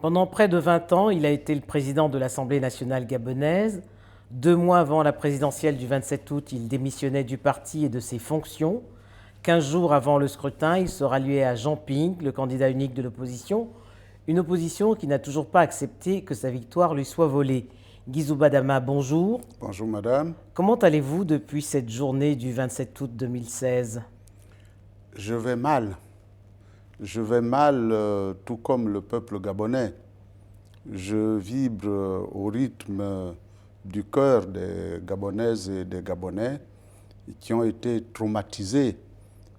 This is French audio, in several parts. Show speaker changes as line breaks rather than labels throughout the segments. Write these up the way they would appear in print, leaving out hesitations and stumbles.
Pendant près de 20 ans, il a été le président de l'Assemblée nationale gabonaise. 2 mois avant la présidentielle du 27 août, il démissionnait du parti et de ses fonctions. 15 jours avant le scrutin, il se ralliait à Jean Ping, le candidat unique de l'opposition, une opposition qui n'a toujours pas accepté que sa victoire lui soit volée. Guizou Badama, bonjour.
Bonjour madame.
Comment allez-vous depuis cette journée du 27 août 2016 ?
Je vais mal. Je vais mal, tout comme le peuple gabonais. Je vibre au rythme du cœur des Gabonaises et des Gabonais qui ont été traumatisés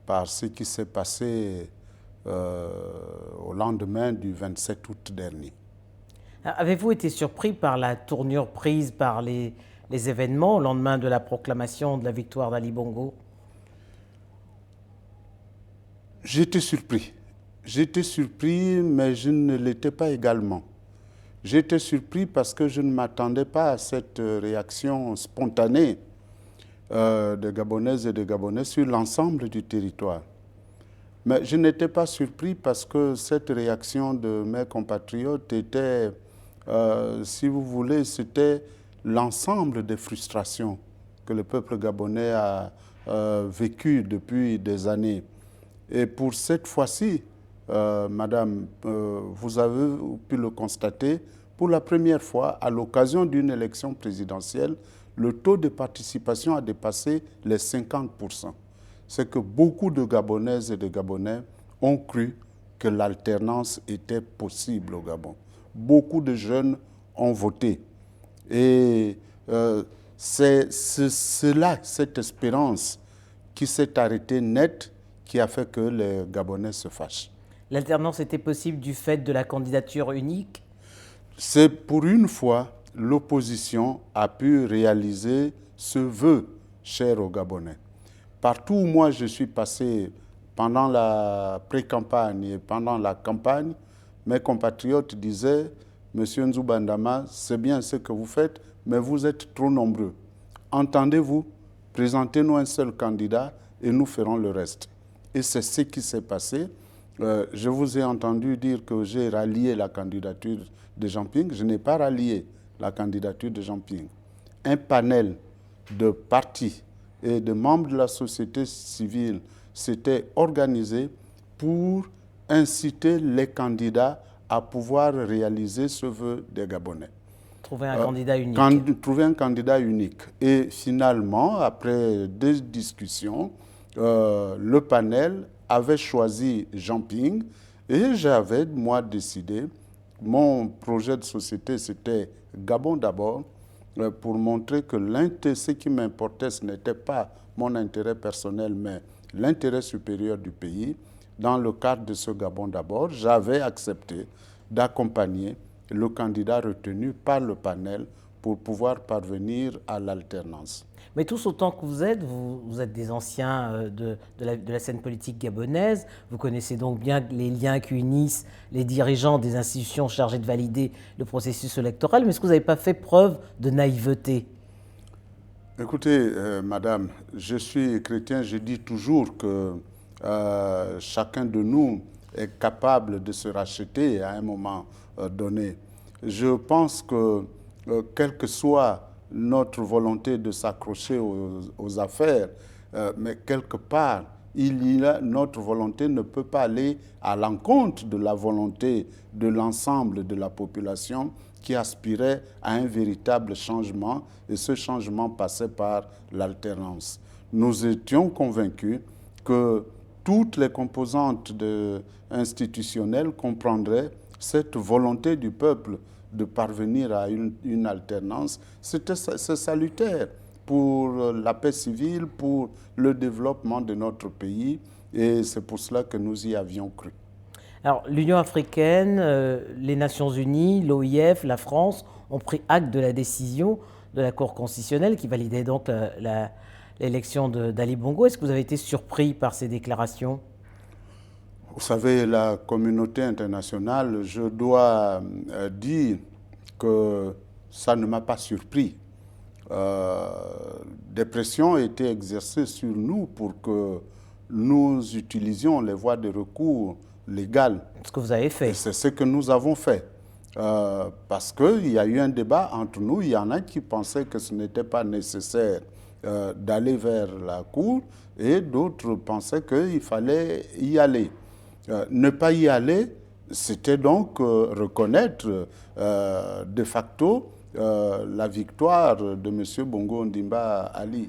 par ce qui s'est passé au lendemain du 27 août dernier.
Avez-vous été surpris par la tournure prise par les événements au lendemain de la proclamation de la victoire d'Ali Bongo ?
J'étais surpris. J'étais surpris, mais je ne l'étais pas également. J'étais surpris parce que je ne m'attendais pas à cette réaction spontanée des Gabonaises et des Gabonais sur l'ensemble du territoire. Mais je n'étais pas surpris parce que cette réaction de mes compatriotes était, si vous voulez, c'était l'ensemble des frustrations que le peuple gabonais a vécues depuis des années. Et pour cette fois-ci, madame, vous avez pu le constater, pour la première fois, à l'occasion d'une élection présidentielle, le taux de participation a dépassé les 50%. C'est que beaucoup de Gabonaises et de Gabonais ont cru que l'alternance était possible au Gabon. Beaucoup de jeunes ont voté. Et c'est cela, cette espérance qui s'est arrêtée net, qui a fait que les Gabonais se fâchent.
L'alternance était possible du fait de la candidature unique ?
C'est pour une fois, l'opposition a pu réaliser ce vœu cher aux Gabonais. Partout où moi je suis passé pendant la pré-campagne et pendant la campagne, mes compatriotes disaient « Monsieur Nzoubandama, c'est bien ce que vous faites, mais vous êtes trop nombreux. Entendez-vous, présentez-nous un seul candidat et nous ferons le reste. » Et c'est ce qui s'est passé. Je vous ai entendu dire que j'ai rallié la candidature de Jean Ping. Je n'ai pas rallié la candidature de Jean Ping. Un panel de partis et de membres de la société civile s'était organisé pour inciter les candidats à pouvoir réaliser ce vœu des Gabonais.
Trouver un candidat unique.
Trouver un candidat unique. Et finalement, après des discussions, le panel avait choisi Jean Ping et j'avais, moi, décidé, mon projet de société, c'était Gabon d'abord, pour montrer que ce qui m'importait, ce n'était pas mon intérêt personnel, mais l'intérêt supérieur du pays. Dans le cadre de ce Gabon d'abord, j'avais accepté d'accompagner le candidat retenu par le panel pour pouvoir parvenir à l'alternance.
Mais tous autant que vous êtes des anciens de la scène politique gabonaise, vous connaissez donc bien les liens qui unissent les dirigeants des institutions chargées de valider le processus électoral, mais est-ce que vous n'avez pas fait preuve de naïveté ?
Écoutez, madame, je suis chrétien, je dis toujours que chacun de nous est capable de se racheter à un moment donné. Je pense que quelle que soit notre volonté de s'accrocher aux affaires, mais quelque part, notre volonté ne peut pas aller à l'encontre de la volonté de l'ensemble de la population qui aspirait à un véritable changement, et ce changement passait par l'alternance. Nous étions convaincus que toutes les composantes institutionnelles comprendraient cette volonté du peuple de parvenir à une alternance. C'est salutaire pour la paix civile, pour le développement de notre pays, et c'est pour cela que nous y avions cru.
Alors, l'Union africaine, les Nations unies, l'OIF, la France ont pris acte de la décision de la Cour constitutionnelle qui validait donc l'élection d'Ali Bongo. Est-ce que vous avez été surpris par ces déclarations ?
Vous savez, la communauté internationale, je dois dire que ça ne m'a pas surpris. Des pressions ont été exercées sur nous pour que nous utilisions les voies de recours légales.
Ce que vous avez fait.
Et c'est ce que nous avons fait. Parce qu'il y a eu un débat entre nous. Il y en a qui pensaient que ce n'était pas nécessaire d'aller vers la Cour et d'autres pensaient qu'il fallait y aller. Ne pas y aller, c'était donc reconnaître de facto la victoire de M. Bongo Ondimba Ali.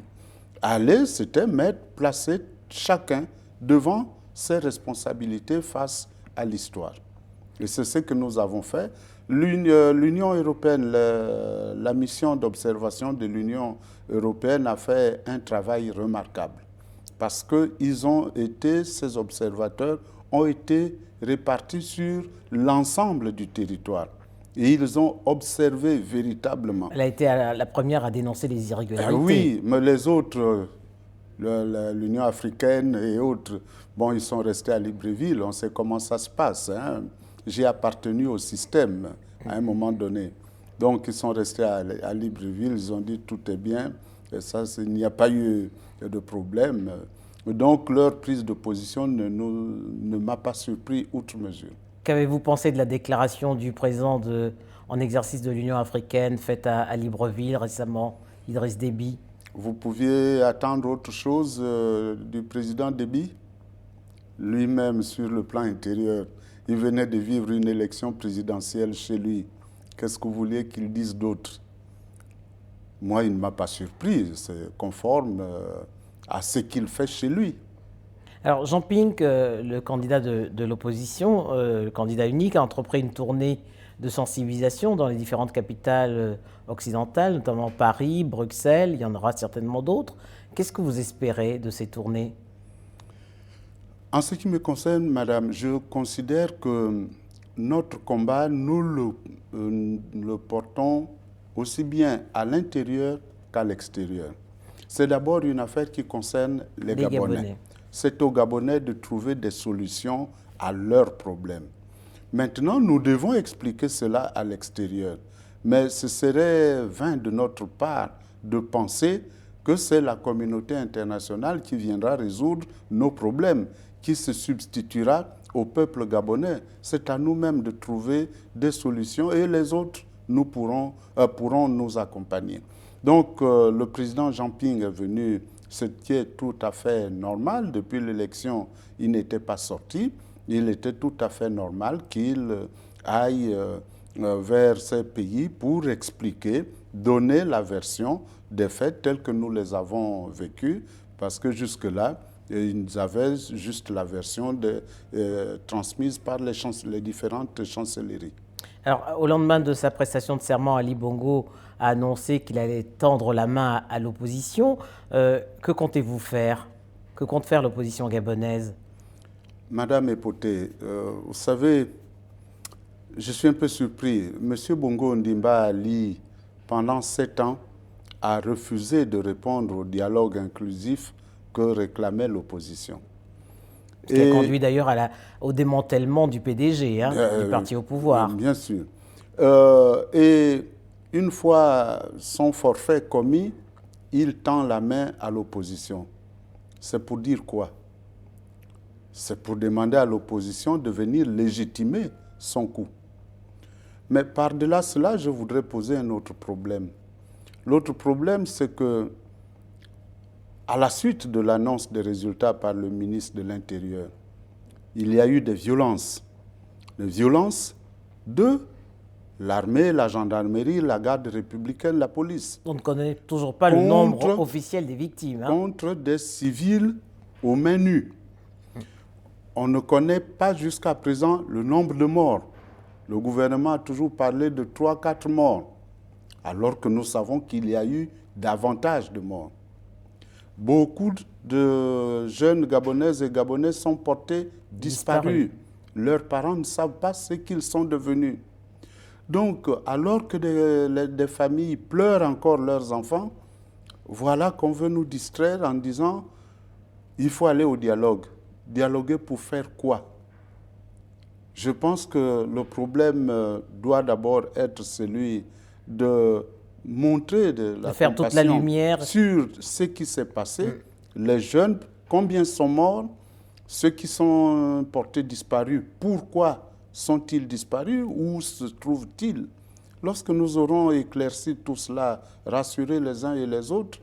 Aller, c'était placer chacun devant ses responsabilités face à l'histoire. Et c'est ce que nous avons fait. L'Union européenne, la mission d'observation de l'Union européenne a fait un travail remarquable parce que ces observateurs ont été répartis sur l'ensemble du territoire. Et ils ont observé véritablement.
Elle a été la première à dénoncer les irrégularités.
Oui, mais les autres, l'Union africaine et autres, bon, ils sont restés à Libreville. On sait comment ça se passe. Hein. J'ai appartenu au système à un moment donné. Donc, ils sont restés à Libreville. Ils ont dit tout est bien. Et ça, il n'y a pas eu de problème. Donc, leur prise de position ne m'a pas surpris outre mesure.
Qu'avez-vous pensé de la déclaration du président en exercice de l'Union africaine faite à Libreville récemment, Idriss Déby?
Vous pouviez attendre autre chose du président Déby? Lui-même, sur le plan intérieur, il venait de vivre une élection présidentielle chez lui. Qu'est-ce que vous vouliez qu'il dise d'autre? Moi, il ne m'a pas surpris. C'est conforme à ce qu'il fait chez lui.
Alors, Jean Ping, le candidat de l'opposition, le candidat unique, a entrepris une tournée de sensibilisation dans les différentes capitales occidentales, notamment Paris, Bruxelles, il y en aura certainement d'autres. Qu'est-ce que vous espérez de ces tournées?
En ce qui me concerne, madame, je considère que notre combat, nous le portons aussi bien à l'intérieur qu'à l'extérieur. C'est d'abord une affaire qui concerne les Gabonais. C'est aux Gabonais de trouver des solutions à leurs problèmes. Maintenant, nous devons expliquer cela à l'extérieur. Mais ce serait vain de notre part de penser que c'est la communauté internationale qui viendra résoudre nos problèmes, qui se substituera au peuple gabonais. C'est à nous-mêmes de trouver des solutions et les autres pourront nous accompagner. Donc, le président Jean Ping est venu, ce qui est tout à fait normal. Depuis l'élection, il n'était pas sorti. Il était tout à fait normal qu'il aille vers ces pays pour expliquer, donner la version des faits tels que nous les avons vécus, parce que jusque-là, ils avaient juste la version transmise par les différentes chancelleries.
Alors, au lendemain de sa prestation de serment, Ali Bongo a annoncé qu'il allait tendre la main à l'opposition. Que comptez-vous faire? Que compte faire l'opposition gabonaise?
Madame Epoté, vous savez, je suis un peu surpris. Monsieur Bongo Ondimba Ali, pendant 7 ans, a refusé de répondre au dialogue inclusif que réclamait l'opposition.
Ce qui a conduit d'ailleurs au démantèlement du PDG, du parti au pouvoir.
Bien sûr. Et une fois son forfait commis, il tend la main à l'opposition. C'est pour dire quoi? C'est pour demander à l'opposition de venir légitimer son coup. Mais par-delà cela, je voudrais poser un autre problème. L'autre problème, c'est que, à la suite de l'annonce des résultats par le ministre de l'Intérieur, il y a eu des violences. Des violences de l'armée, la gendarmerie, la garde républicaine, la police.
On ne connaît toujours pas le nombre officiel des victimes.
Contre des civils aux mains nues. On ne connaît pas jusqu'à présent le nombre de morts. Le gouvernement a toujours parlé de 3-4 morts, alors que nous savons qu'il y a eu davantage de morts. Beaucoup de jeunes Gabonaises et Gabonais sont portés disparus. Leurs parents ne savent pas ce qu'ils sont devenus. Donc, alors que des familles pleurent encore leurs enfants, voilà qu'on veut nous distraire en disant il faut aller au dialogue. Dialoguer pour faire quoi? Je pense que le problème doit d'abord être celui de montrer de la
faire toute la lumière
sur ce qui s'est passé. Les jeunes, combien sont morts? Ceux qui sont portés disparus, pourquoi Sont-ils disparus? Où se trouvent-ils? Lorsque nous aurons éclairci tout cela, rassuré les uns et les autres,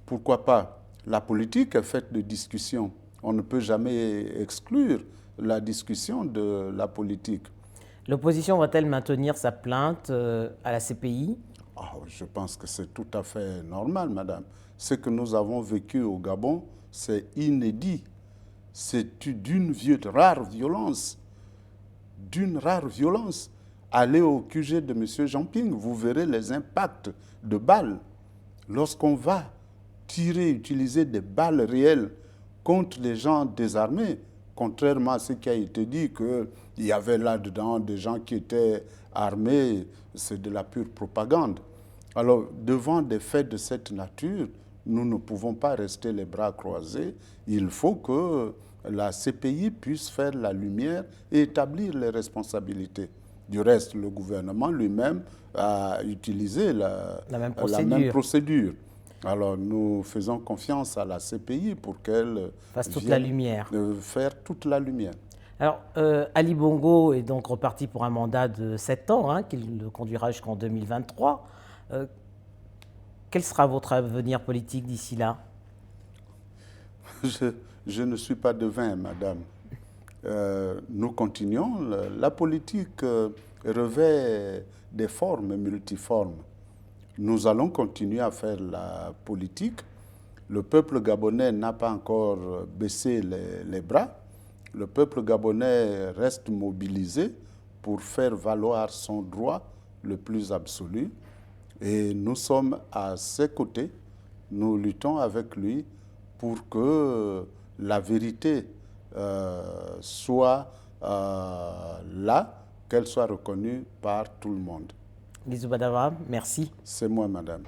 pourquoi pas? La politique est faite de discussions. On ne peut jamais exclure la discussion de la politique.
L'opposition va-t-elle maintenir sa plainte à la CPI?
Je pense que c'est tout à fait normal, madame. Ce que nous avons vécu au Gabon, c'est inédit. C'est d'une rare violence. D'une rare violence. Allez au QG de M. Jean-Ping, vous verrez les impacts de balles. Lorsqu'on va tirer, utiliser des balles réelles contre les gens désarmés, contrairement à ce qui a été dit qu'il y avait là-dedans des gens qui étaient armés, c'est de la pure propagande. Alors, devant des faits de cette nature, nous ne pouvons pas rester les bras croisés. Il faut que la CPI puisse faire la lumière et établir les responsabilités. Du reste, le gouvernement lui-même a utilisé la même procédure. Alors, nous faisons confiance à la CPI pour qu'elle
fasse toute la lumière.
Faire toute la lumière.
Alors, Ali Bongo est donc reparti pour un mandat de 7 ans, qu'il le conduira jusqu'en 2023. Quel sera votre avenir politique d'ici là?
Je ne suis pas devin, madame. Nous continuons. La politique revêt des formes multiformes. Nous allons continuer à faire la politique. Le peuple gabonais n'a pas encore baissé les bras. Le peuple gabonais reste mobilisé pour faire valoir son droit le plus absolu. Et nous sommes à ses côtés. Nous luttons avec lui pour que la vérité soit là, qu'elle soit reconnue par tout le monde.
Lissoubadaba, merci.
C'est moi, madame.